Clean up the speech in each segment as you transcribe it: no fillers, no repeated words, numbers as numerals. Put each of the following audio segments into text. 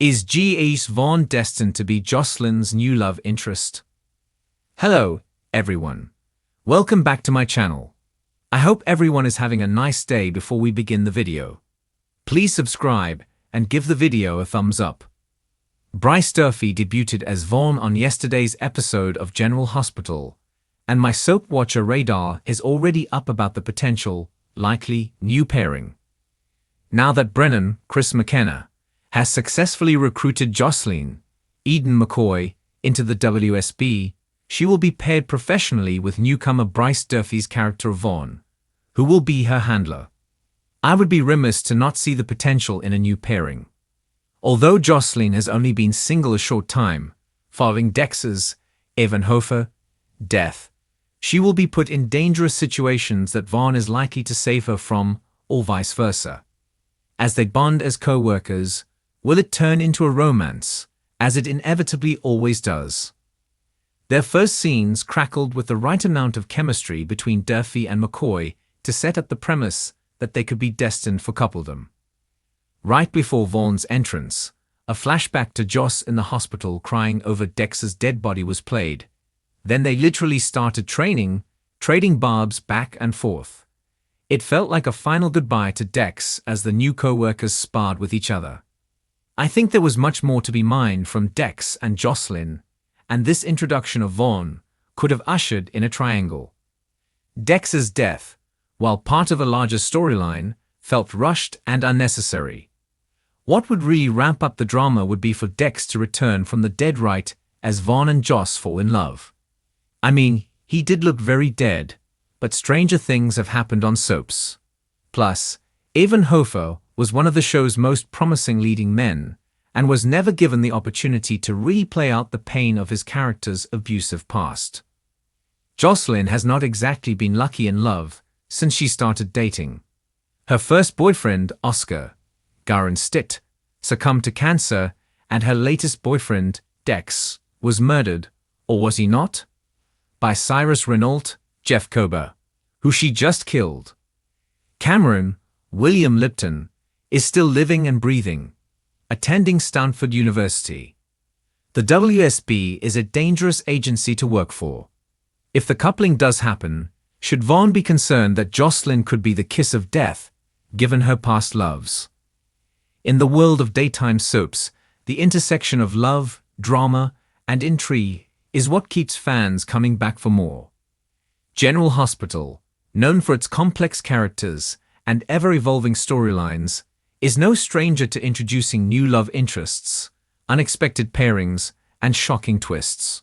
Is G.H. Vaughn destined to be Josslyn's new love interest? Hello, everyone. Welcome back to my channel. I hope everyone is having a nice day before we begin the video. Please subscribe and give the video a thumbs up. Bryce Durfee debuted as Vaughn on yesterday's episode of General Hospital, and my soap watcher radar is already up about the potential, likely, new pairing. Now that Brennan, Chris McKenna, has successfully recruited Josslyn, Eden McCoy, into the WSB, she will be paired professionally with newcomer Bryce Durfee's character Vaughn, who will be her handler. I would be remiss to not see the potential in a new pairing. Although Josslyn has only been single a short time, following Dex's, Evan Hofer, death, she will be put in dangerous situations that Vaughn is likely to save her from, or vice versa. As they bond as co-workers, will it turn into a romance, as it inevitably always does? Their first scenes crackled with the right amount of chemistry between Durfee and McCoy to set up the premise that they could be destined for coupledom. Right before Vaughn's entrance, a flashback to Joss in the hospital crying over Dex's dead body was played. Then they literally started trading barbs back and forth. It felt like a final goodbye to Dex as the new co-workers sparred with each other. I think there was much more to be mined from Dex and Josslyn, and this introduction of Vaughn could have ushered in a triangle. Dex's death, while part of a larger storyline, felt rushed and unnecessary. What would really ramp up the drama would be for Dex to return from the dead right as Vaughn and Joss fall in love. I mean, he did look very dead, but stranger things have happened on soaps. Plus, Evan Hofer was one of the show's most promising leading men, and was never given the opportunity to really play out the pain of his character's abusive past. Josslyn has not exactly been lucky in love since she started dating. Her first boyfriend, Oscar Garin Stitt, succumbed to cancer, and her latest boyfriend, Dex, was murdered, or was he not? By Cyrus Renault, Jeff Kober, who she just killed. Cameron, William Lipton, is still living and breathing, attending Stanford University. The WSB is a dangerous agency to work for. If the coupling does happen, should Vaughn be concerned that Josslyn could be the kiss of death, given her past loves? In the world of daytime soaps, the intersection of love, drama, and intrigue is what keeps fans coming back for more. General Hospital, known for its complex characters and ever-evolving storylines, is no stranger to introducing new love interests, unexpected pairings, and shocking twists.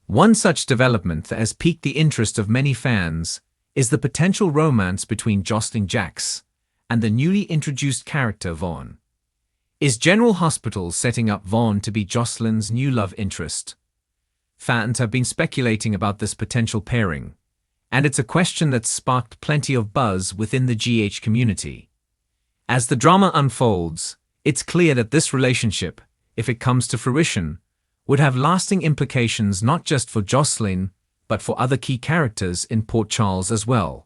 One such development that has piqued the interest of many fans is the potential romance between Josslyn Jax and the newly introduced character Vaughn. Is General Hospital setting up Vaughn to be Josslyn's new love interest? Fans have been speculating about this potential pairing, and it's a question that's sparked plenty of buzz within the GH community. As the drama unfolds, it's clear that this relationship, if it comes to fruition, would have lasting implications not just for Josslyn, but for other key characters in Port Charles as well.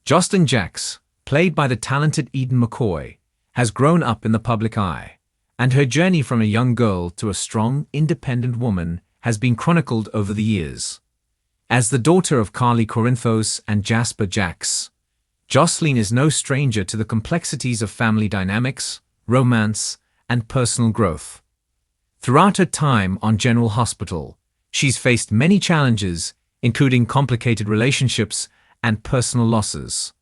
Josslyn Jax, played by the talented Eden McCoy, has grown up in the public eye, and her journey from a young girl to a strong, independent woman has been chronicled over the years. As the daughter of Carly Corinthos and Jasper Jax, Josslyn is no stranger to the complexities of family dynamics, romance, and personal growth. Throughout her time on General Hospital, she's faced many challenges, including complicated relationships and personal losses.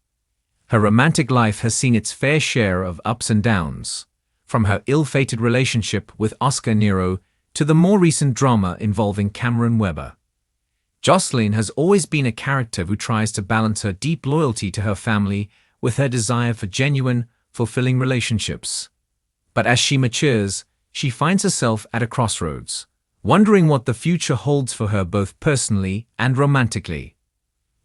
Her romantic life has seen its fair share of ups and downs, from her ill-fated relationship with Oscar Nero to the more recent drama involving Cameron Webber. Josslyn has always been a character who tries to balance her deep loyalty to her family with her desire for genuine, fulfilling relationships. But as she matures, she finds herself at a crossroads, wondering what the future holds for her both personally and romantically.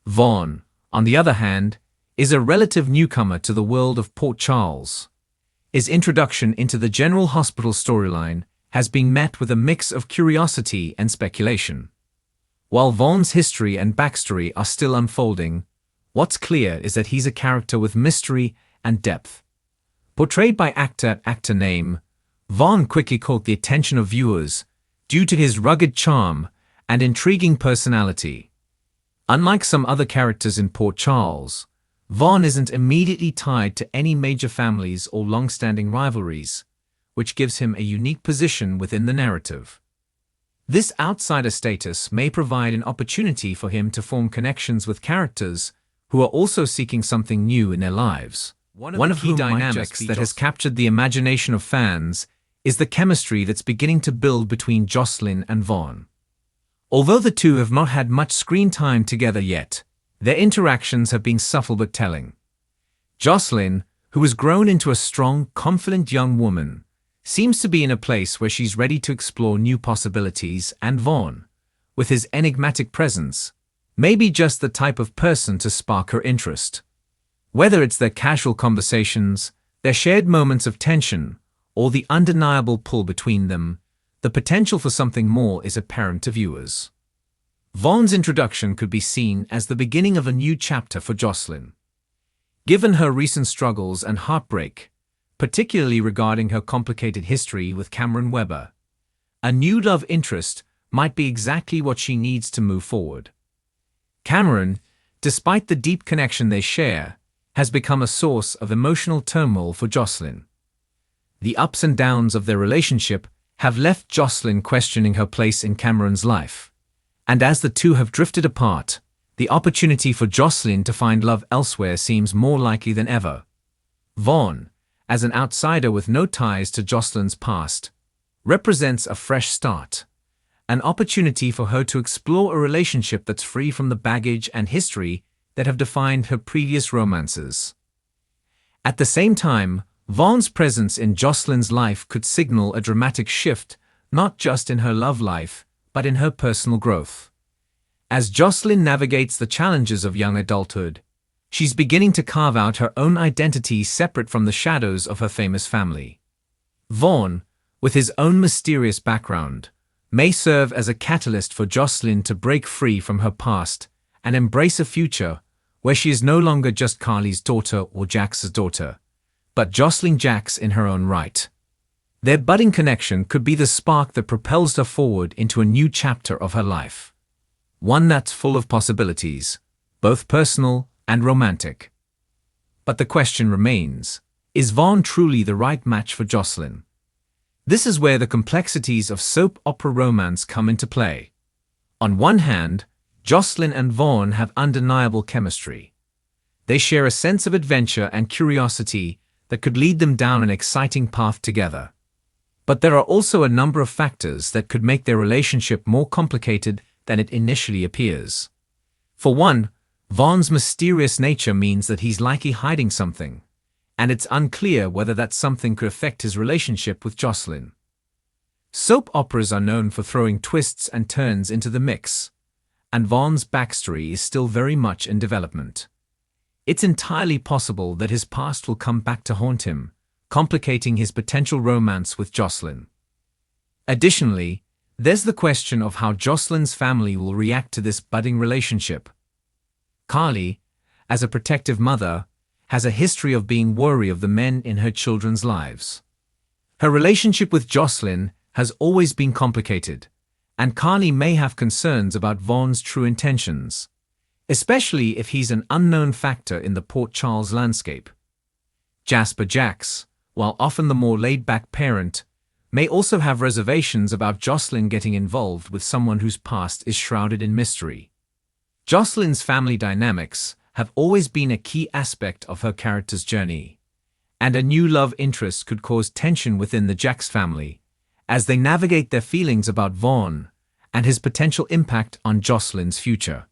Vaughn, on the other hand, is a relative newcomer to the world of Port Charles. His introduction into the General Hospital storyline has been met with a mix of curiosity and speculation. While Vaughn's history and backstory are still unfolding, what's clear is that he's a character with mystery and depth. Portrayed by actor name Vaughn quickly caught the attention of viewers due to his rugged charm and intriguing personality. Unlike some other characters in Port Charles, Vaughn isn't immediately tied to any major families or long-standing rivalries, which gives him a unique position within the narrative. This outsider status may provide an opportunity for him to form connections with characters who are also seeking something new in their lives. One of the key dynamics that has captured the imagination of fans is the chemistry that's beginning to build between Josslyn and Vaughn. Although the two have not had much screen time together yet, their interactions have been subtle but telling. Josslyn, who has grown into a strong, confident young woman, seems to be in a place where she's ready to explore new possibilities, and Vaughn, with his enigmatic presence, may be just the type of person to spark her interest. Whether it's their casual conversations, their shared moments of tension, or the undeniable pull between them, the potential for something more is apparent to viewers. Vaughn's introduction could be seen as the beginning of a new chapter for Josslyn. Given her recent struggles and heartbreak, particularly regarding her complicated history with Cameron Webber, a new love interest might be exactly what she needs to move forward. Cameron, despite the deep connection they share, has become a source of emotional turmoil for Josslyn. The ups and downs of their relationship have left Josslyn questioning her place in Cameron's life, and as the two have drifted apart, the opportunity for Josslyn to find love elsewhere seems more likely than ever. Vaughn, as an outsider with no ties to Josslyn's past, represents a fresh start, an opportunity for her to explore a relationship that's free from the baggage and history that have defined her previous romances. At the same time, Vaughn's presence in Josslyn's life could signal a dramatic shift, not just in her love life, but in her personal growth. As Josslyn navigates the challenges of young adulthood, she's beginning to carve out her own identity separate from the shadows of her famous family. Vaughn, with his own mysterious background, may serve as a catalyst for Josslyn to break free from her past and embrace a future where she is no longer just Carly's daughter or Jax's daughter, but Josslyn Jax in her own right. Their budding connection could be the spark that propels her forward into a new chapter of her life. One that's full of possibilities, both personal and romantic. But the question remains, is Vaughn truly the right match for Josslyn? This is where the complexities of soap opera romance come into play. On one hand, Josslyn and Vaughn have undeniable chemistry. They share a sense of adventure and curiosity that could lead them down an exciting path together. But there are also a number of factors that could make their relationship more complicated than it initially appears. For one, Vaughn's mysterious nature means that he's likely hiding something, and it's unclear whether that something could affect his relationship with Josslyn. Soap operas are known for throwing twists and turns into the mix, and Vaughn's backstory is still very much in development. It's entirely possible that his past will come back to haunt him, complicating his potential romance with Josslyn. Additionally, there's the question of how Josslyn's family will react to this budding relationship. Carly, as a protective mother, has a history of being wary of the men in her children's lives. Her relationship with Josslyn has always been complicated, and Carly may have concerns about Vaughn's true intentions, especially if he's an unknown factor in the Port Charles landscape. Jasper Jax, while often the more laid-back parent, may also have reservations about Josslyn getting involved with someone whose past is shrouded in mystery. Josslyn's family dynamics have always been a key aspect of her character's journey, and a new love interest could cause tension within the Jax family as they navigate their feelings about Vaughn and his potential impact on Josslyn's future.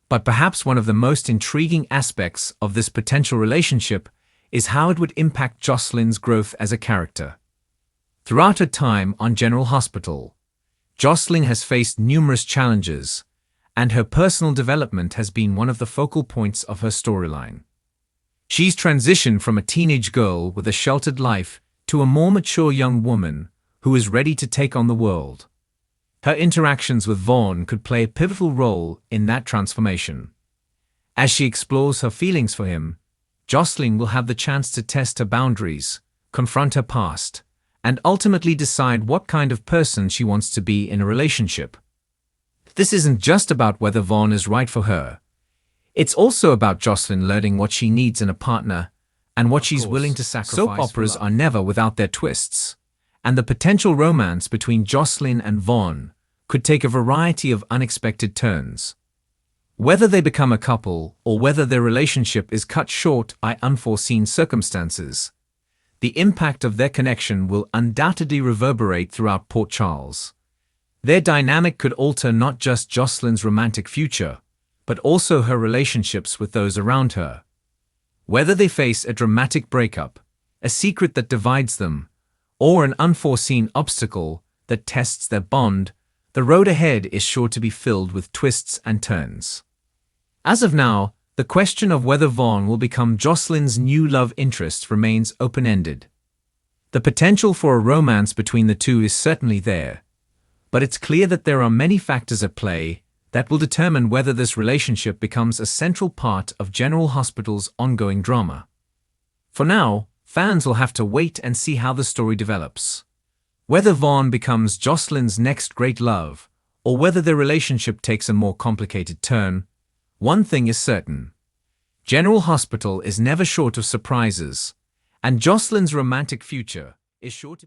But perhaps one of the most intriguing aspects of this potential relationship is how it would impact Josslyn's growth as a character. Throughout her time on General Hospital, Josslyn has faced numerous challenges, and her personal development has been one of the focal points of her storyline. She's transitioned from a teenage girl with a sheltered life to a more mature young woman who is ready to take on the world. Her interactions with Vaughn could play a pivotal role in that transformation. As she explores her feelings for him, Josslyn will have the chance to test her boundaries, confront her past, and ultimately decide what kind of person she wants to be in a relationship. This isn't just about whether Vaughn is right for her. It's also about Josslyn learning what she needs in a partner and what she's willing to sacrifice. Soap operas are never without their twists, and the potential romance between Josslyn and Vaughn could take a variety of unexpected turns. Whether they become a couple or whether their relationship is cut short by unforeseen circumstances, the impact of their connection will undoubtedly reverberate throughout Port Charles. Their dynamic could alter not just Josslyn's romantic future, but also her relationships with those around her. Whether they face a dramatic breakup, a secret that divides them, or an unforeseen obstacle that tests their bond, the road ahead is sure to be filled with twists and turns. As of now, the question of whether Vaughn will become Josslyn's new love interest remains open-ended. The potential for a romance between the two is certainly there, but it's clear that there are many factors at play that will determine whether this relationship becomes a central part of General Hospital's ongoing drama. For now, fans will have to wait and see how the story develops. Whether Vaughn becomes Josslyn's next great love, or whether their relationship takes a more complicated turn, one thing is certain. General Hospital is never short of surprises, and Josslyn's romantic future is sure to be